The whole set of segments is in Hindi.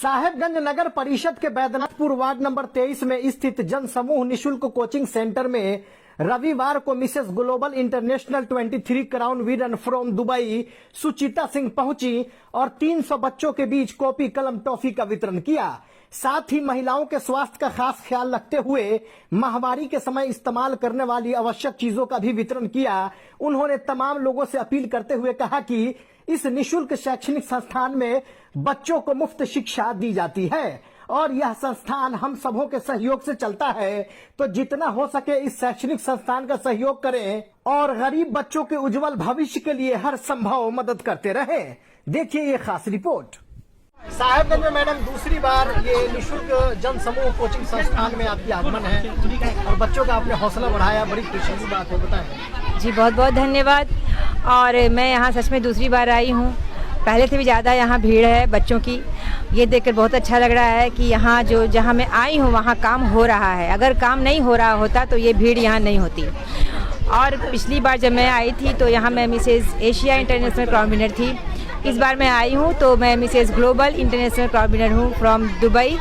साहेबगंज नगर परिषद के बैद्यनाथपुर वार्ड नंबर 23 में स्थित जनसमूह निशुल्क कोचिंग सेंटर में रविवार को Mrs global international 23 crown winner from Dubai Suchita Singh पहुंची और 300 बच्चों के बीच कॉपी कलम टॉफी का वितरण किया। साथ ही महिलाओं के स्वास्थ्य का खास ख्याल रखते हुए महामारी के समय इस्तेमाल करने वाली आवश्यक चीजों का भी वितरण किया। उन्होंने तमाम लोगों से अपील करते हुए कहा कि इस निशुल्क शैक्षणिक संस्थान में बच्चों को मुफ्त शिक्षा दी जाती है और यह संस्थान हम सबों के सहयोग से चलता है, तो जितना हो सके इस शैक्षणिक संस्थान का सहयोग करें और गरीब बच्चों के उज्जवल भविष्य के लिए हर संभव मदद करते रहें। देखिए ये खास रिपोर्ट। साहेबगंज में मैडम दूसरी बार ये निशुल्क जन समूह कोचिंग संस्थान में आपकी आगमन है और बच्चों का आपने हौसला बढ़ाया, बड़ी खुशी की बात है, बताएं। जी बहुत बहुत धन्यवाद। और मैं यहाँ सच में दूसरी बार आई हूँ, पहले से भी ज़्यादा यहाँ भीड़ है बच्चों की। ये देखकर बहुत अच्छा लग रहा है कि यहाँ जहाँ मैं आई हूँ वहाँ काम हो रहा है। अगर काम नहीं हो रहा होता तो ये भीड़ यहाँ नहीं होती। और पिछली बार जब मैं आई थी तो यहाँ मैं Mrs Asia international crown winner थी। इस बार मैं आई हूँ तो मैं Mrs global international crown winner हूँ फ्रॉम दुबई,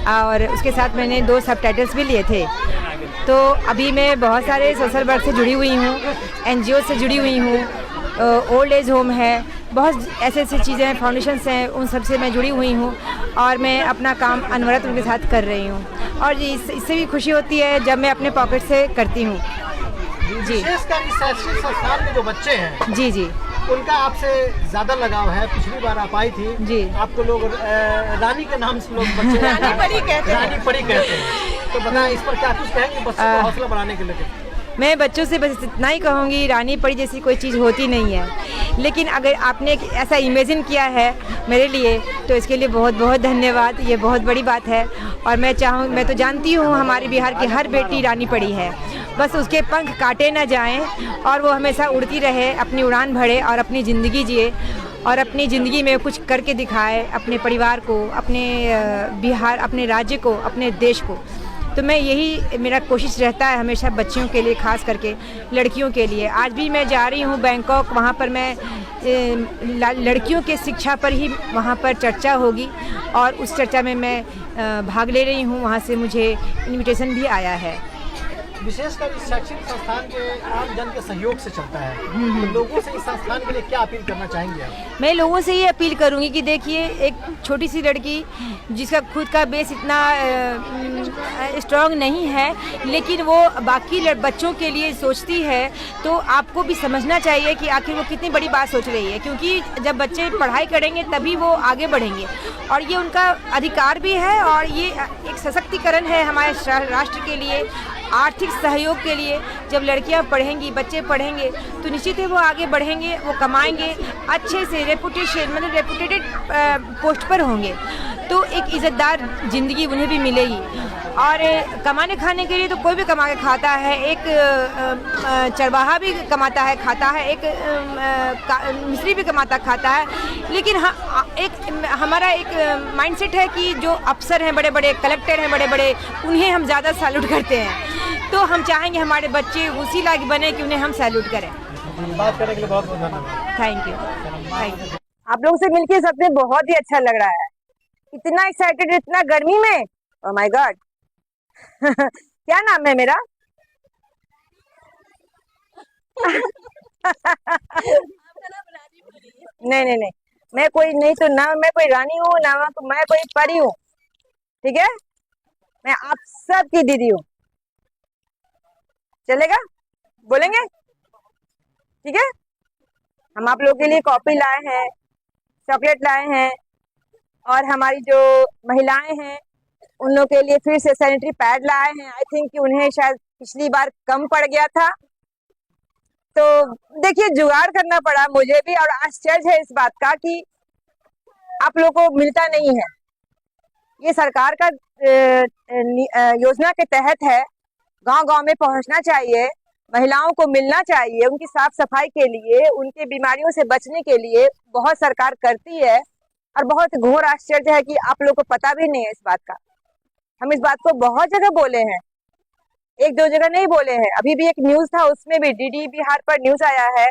और उसके साथ मैंने 2 सबटाइटल्स भी लिए थे। तो अभी मैं बहुत सारे सोशल वर्क से जुड़ी हुई हूँ, NGO से जुड़ी हुई हूँ, ओल्ड एज होम है, बहुत ऐसे चीज़ें हैं, फाउंडेशंस हैं, उन सब से मैं जुड़ी हुई हूँ और मैं अपना काम अनवरत उनके साथ कर रही हूँ। और इससे भी खुशी होती है जब मैं अपने पॉकेट से करती हूँ। जी, विशेषकर इस शैक्षणिक संस्थान में जो बच्चे हैं जी उनका आपसे ज्यादा लगाव है। पिछली बार आप आई थी जी, आपको लोग रानी के नाम से लोग बच्चे रानी परी कहते हैं, तो बताएं इस पर क्या कुछ कहेंगे बच्चों को हौसला बढ़ाने के लिए? मैं बच्चों से बस इतना ही कहूँगी, रानी परी जैसी कोई चीज़ होती नहीं है, लेकिन अगर आपने ऐसा इमेजिन किया है मेरे लिए तो इसके लिए बहुत बहुत धन्यवाद। ये बहुत बड़ी बात है और मैं तो जानती हूँ हमारे बिहार की हर बेटी रानी परी है। बस उसके पंख काटे ना जाएं और वो हमेशा उड़ती रहे, अपनी उड़ान भरे और अपनी ज़िंदगी जिए और अपनी ज़िंदगी में कुछ करके दिखाए अपने परिवार को, अपने बिहार, अपने राज्य को, अपने देश को। तो मैं यही मेरा कोशिश रहता है हमेशा बच्चियों के लिए, खास करके लड़कियों के लिए। आज भी मैं जा रही हूँ बैंकॉक, वहाँ पर मैं लड़कियों के शिक्षा पर ही वहाँ पर चर्चा होगी और उस चर्चा में मैं भाग ले रही हूँ। वहाँ से मुझे इनविटेशन भी आया है। विशेषकर इस शैक्षणिक संस्थान के आम जन के सहयोग से चलता है, तो लोगों से इस संस्थान के लिए क्या अपील करना चाहेंगे आप? मैं लोगों से ये अपील करूंगी कि देखिए, एक छोटी सी लड़की जिसका खुद का बेस इतना स्ट्रांग नहीं है, लेकिन वो बाकी बच्चों के लिए सोचती है, तो आपको भी समझना चाहिए कि आखिर वो कितनी बड़ी बात सोच रही है। क्योंकि जब बच्चे पढ़ाई करेंगे तभी वो आगे बढ़ेंगे और ये उनका अधिकार भी है और ये एक सशक्तिकरण है हमारे राष्ट्र के लिए, आर्थिक सहयोग के लिए। जब लड़कियां पढ़ेंगी, बच्चे पढ़ेंगे तो निश्चित है वो आगे बढ़ेंगे, वो कमाएंगे, अच्छे से रेपुटेटेड पोस्ट पर होंगे, तो एक इज़्ज़तदार ज़िंदगी उन्हें भी मिलेगी। और कमाने खाने के लिए तो कोई भी कमा के खाता है, एक चरवाहा भी कमाता है खाता है, एक मिस्त्री भी कमाता खाता है, लेकिन हमारा एक माइंडसेट है कि जो अफसर हैं, बड़े बड़े कलेक्टर हैं, बड़े बड़े, उन्हें हम ज़्यादा सैल्यूट करते हैं। तो हम चाहेंगे हमारे बच्चे उसी लायक बने कि उन्हें हम सैल्यूट करें। बात करने के लिए बहुत बहुत धन्यवाद। Thank you. आप लोगों से मिलके सच में बहुत ही अच्छा लग रहा है। इतना एक्साइटेड, इतना गर्मी में, ओह माय गॉड। क्या नाम है मेरा? नहीं, मैं कोई नहीं, तो ना मैं कोई रानी हूँ, ना मैं कोई परी हूँ, ठीक है? मैं आप सब की दीदी हूँ। चलेगा? बोलेंगे? ठीक है? हम आप लोगों के लिए कॉफी लाए हैं, चॉकलेट लाए हैं, और हमारी जो महिलाएं हैं उन लोगों के लिए फिर से सैनिटरी पैड लाए हैं। आई थिंक कि उन्हें शायद पिछली बार कम पड़ गया था, तो देखिए जुगाड़ करना पड़ा मुझे भी। और आश्चर्य है इस बात का कि आप लोगों को मिलता नहीं है। ये सरकार का योजना के तहत है, गांव-गांव में पहुंचना चाहिए, महिलाओं को मिलना चाहिए, उनकी साफ सफाई के लिए, उनके बीमारियों से बचने के लिए बहुत सरकार करती है। और बहुत घोर आश्चर्य है कि आप लोगों को पता भी नहीं है इस बात का। हम इस बात को बहुत जगह बोले हैं, 1-2 जगह नहीं बोले हैं। अभी भी एक न्यूज था, उसमें भी DD बिहार पर न्यूज आया है,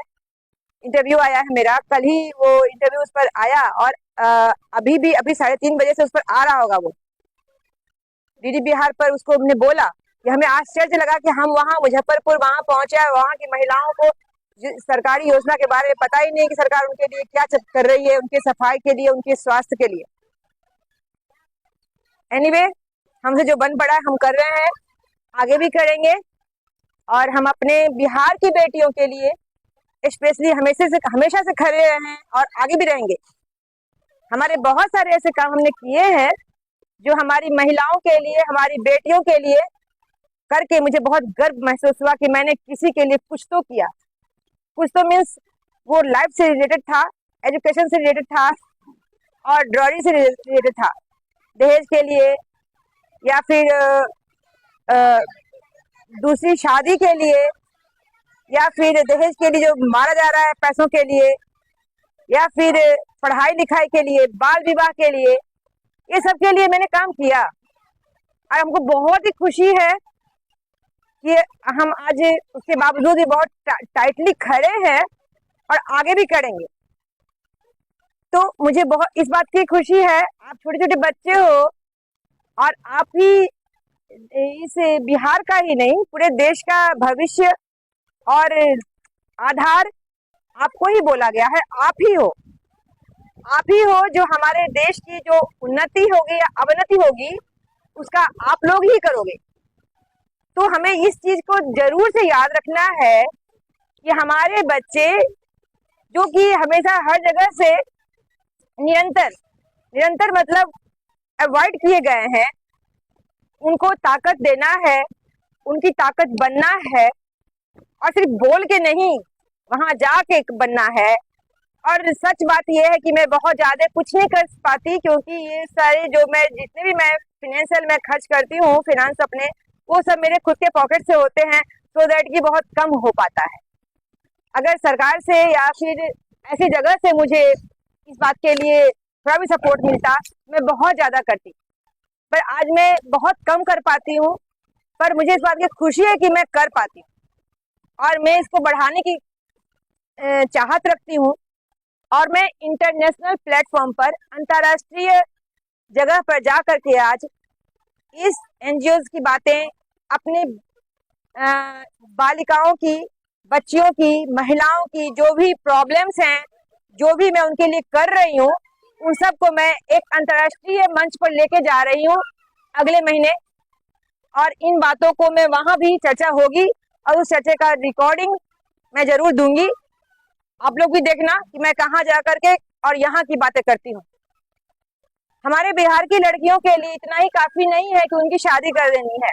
इंटरव्यू आया है मेरा, कल ही वो इंटरव्यू उस पर आया और अभी 3:30 बजे से उस पर आ रहा होगा वो डीडी बिहार पर। उसको हमने बोला कि हमें आश्चर्य लगा कि हम वहाँ मुजफ्फरपुर वहाँ पहुंचे और वहाँ की महिलाओं को सरकारी योजना के बारे में पता ही नहीं कि सरकार उनके लिए क्या कर रही है, उनके सफाई के लिए, उनके स्वास्थ्य के लिए। एनीवे, हमसे जो बन पड़ा है हम कर रहे हैं, आगे भी करेंगे और हम अपने बिहार की बेटियों के लिए स्पेशली हमेशा से खड़े रहे हैं और आगे भी रहेंगे। हमारे बहुत सारे ऐसे काम हमने किए हैं जो हमारी महिलाओं के लिए, हमारी बेटियों के लिए करके मुझे बहुत गर्व महसूस हुआ कि मैंने किसी के लिए कुछ तो किया। कुछ तो मीन्स वो लाइफ से रिलेटेड था, एजुकेशन से रिलेटेड था और ड्रॉइंग से रिलेटेड था। दहेज के लिए या फिर दूसरी शादी के लिए या फिर दहेज के लिए जो मारा जा रहा है पैसों के लिए या फिर पढ़ाई लिखाई के लिए, बाल विवाह के लिए, ये सब के लिए मैंने काम किया और हमको बहुत ही खुशी है कि हम आज उसके बावजूद भी बहुत टाइटली खड़े हैं और आगे भी करेंगे। तो मुझे बहुत इस बात की खुशी है, आप छोटे छोटे बच्चे हो और आप ही इस बिहार का ही नहीं पूरे देश का भविष्य और आधार आपको ही बोला गया है। आप ही हो जो हमारे देश की जो उन्नति होगी या अवनति होगी उसका आप लोग ही करोगे। तो हमें इस चीज को जरूर से याद रखना है कि हमारे बच्चे जो कि हमेशा हर जगह से निरंतर मतलब अवॉइड किए गए हैं, उनको ताकत देना है, उनकी ताकत बनना है और सिर्फ बोल के नहीं, वहां जाके बनना है। और सच बात यह है कि मैं बहुत ज्यादा कुछ नहीं कर पाती क्योंकि ये सारे जो मैं जितने भी मैं फिनेंशियल में खर्च करती हूँ, फिनांस अपने, वो सब मेरे खुद के पॉकेट से होते हैं, सो दैट कि बहुत कम हो पाता है। अगर सरकार से या फिर ऐसी जगह से मुझे इस बात के लिए थोड़ा भी सपोर्ट मिलता, मैं बहुत ज्यादा करती, पर आज मैं बहुत कम कर पाती हूँ। पर मुझे इस बात की खुशी है कि मैं कर पाती हूँ और मैं इसको बढ़ाने की चाहत रखती हूँ और मैं इंटरनेशनल प्लेटफॉर्म पर, अंतर्राष्ट्रीय जगह पर जा करके आज इस एनजीओज की बातें, अपने बालिकाओं की, बच्चियों की, महिलाओं की जो भी प्रॉब्लम्स हैं, जो भी मैं उनके लिए कर रही हूँ, उन सबको मैं एक अंतर्राष्ट्रीय मंच पर लेके जा रही हूँ अगले महीने। और इन बातों को मैं वहां भी चर्चा होगी और उस चर्चा का रिकॉर्डिंग मैं जरूर दूंगी। आप लोग भी देखना कि मैं कहाँ जा करके और यहाँ की बातें करती हूँ। हमारे बिहार की लड़कियों के लिए इतना ही काफी नहीं है कि उनकी शादी कर देनी है।